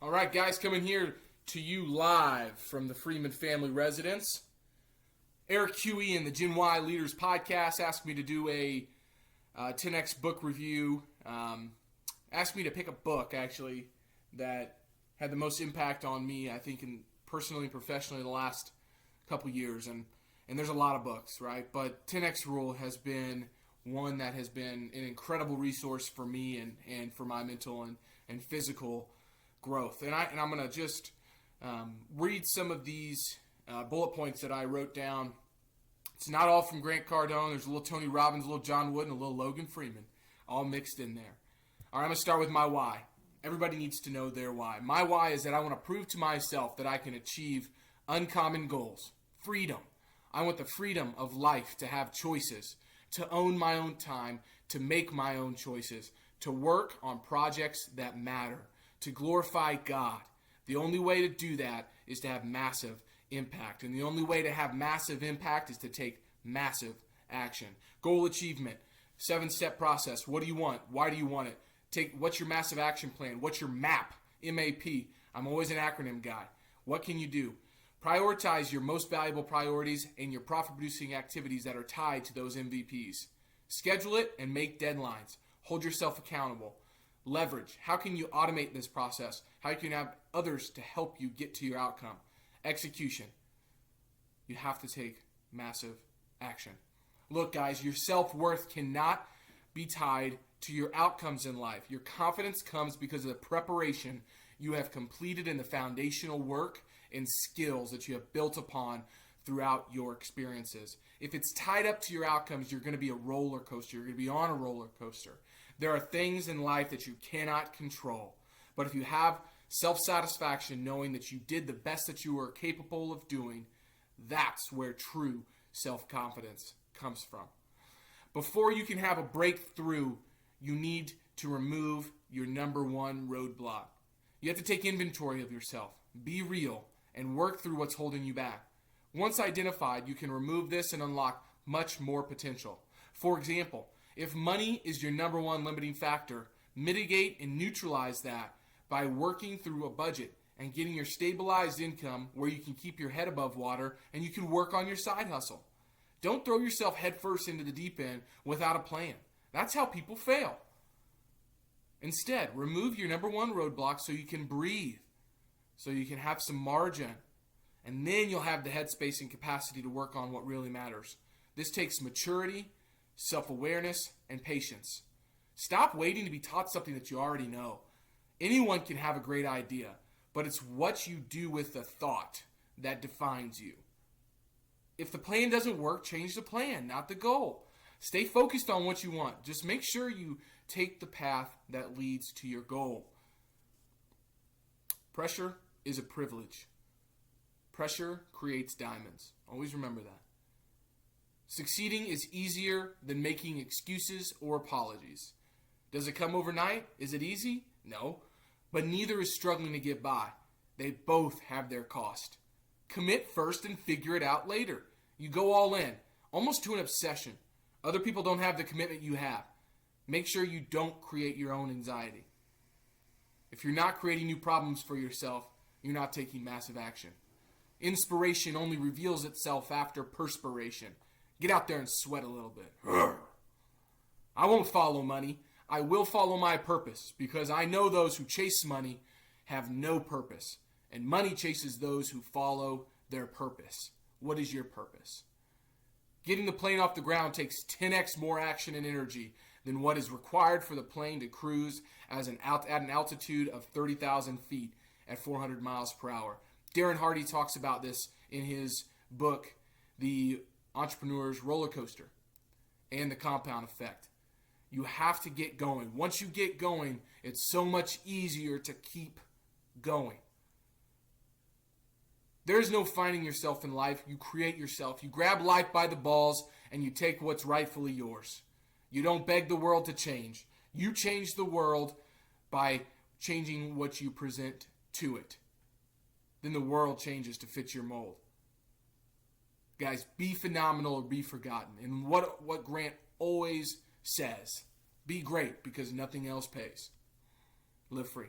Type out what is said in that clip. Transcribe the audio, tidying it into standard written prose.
All right, guys, coming here to you live from the Freeman family residence. Eric Huey and the Gen Y Leaders podcast asked me to do a 10X book review. Asked me to pick a book, actually, that had the most impact on me, I think, personally and professionally in the last couple years. And there's a lot of books, right? But 10X Rule has been one that has been an incredible resource for me and for my mental and physical growth. And I'm going to just read some of these bullet points that I wrote down. It's not all from Grant Cardone. There's a little Tony Robbins, a little John Wooden, a little Logan Freeman, all mixed in there. All right, I'm going to start with my why. Everybody needs to know their why. My why is that I want to prove to myself that I can achieve uncommon goals. Freedom. I want the freedom of life to have choices, to own my own time, to make my own choices, to work on projects that matter, to glorify God. The only way to do that is to have massive impact. And the only way to have massive impact is to take massive action. Goal achievement, 7-step process. What do you want? Why do you want it? What's your massive action plan? What's your MAP? M-A-P. I'm always an acronym guy. What can you do? Prioritize your most valuable priorities and your profit-producing activities that are tied to those MVPs. Schedule it and make deadlines. Hold yourself accountable. Leverage. How can you automate this process? How can you have others to help you get to your outcome? Execution. You have to take massive action. Look, guys, your self-worth cannot be tied to your outcomes in life. Your confidence comes because of the preparation you have completed in the foundational work and skills that you have built upon throughout your experiences. If it's tied up to your outcomes, you're going to be a roller coaster. You're going to be on a roller coaster. There are things in life that you cannot control. But if you have self-satisfaction knowing that you did the best that you were capable of doing, that's where true self-confidence comes from. Before you can have a breakthrough, you need to remove your number one roadblock. You have to take inventory of yourself, be real, and work through what's holding you back. Once identified, you can remove this and unlock much more potential. For example, if money is your number one limiting factor, mitigate and neutralize that by working through a budget and getting your stabilized income where you can keep your head above water and you can work on your side hustle. Don't throw yourself headfirst into the deep end without a plan. That's how people fail. Instead, remove your number one roadblock so you can breathe, so you can have some margin, and then you'll have the headspace and capacity to work on what really matters. This takes maturity, self-awareness, and patience. Stop waiting to be taught something that you already know. Anyone can have a great idea, but it's what you do with the thought that defines you. If the plan doesn't work, change the plan, not the goal. Stay focused on what you want. Just make sure you take the path that leads to your goal. Pressure is a privilege. Pressure creates diamonds. Always remember that. Succeeding is easier than making excuses or apologies. Does it come overnight? Is it easy? No. But neither is struggling to get by. They both have their cost. Commit first and figure it out later. You go all in, almost to an obsession. Other people don't have the commitment you have. Make sure you don't create your own anxiety. If you're not creating new problems for yourself, you're not taking massive action. Inspiration only reveals itself after perspiration. Get out there and sweat a little bit. I won't follow money. I will follow my purpose because I know those who chase money have no purpose. And money chases those who follow their purpose. What is your purpose? Getting the plane off the ground takes 10x more action and energy than what is required for the plane to cruise at an altitude of 30,000 feet at 400 miles per hour. Darren Hardy talks about this in his book, The Entrepreneur's Roller Coaster and the Compound Effect. You have to get going. Once you get going, it's so much easier to keep going. There is no finding yourself in life. You create yourself. You grab life by the balls and you take what's rightfully yours. You don't beg the world to change. You change the world by changing what you present to it. Then the world changes to fit your mold. Guys, be phenomenal or be forgotten. And what Grant always says, be great because nothing else pays. Live free.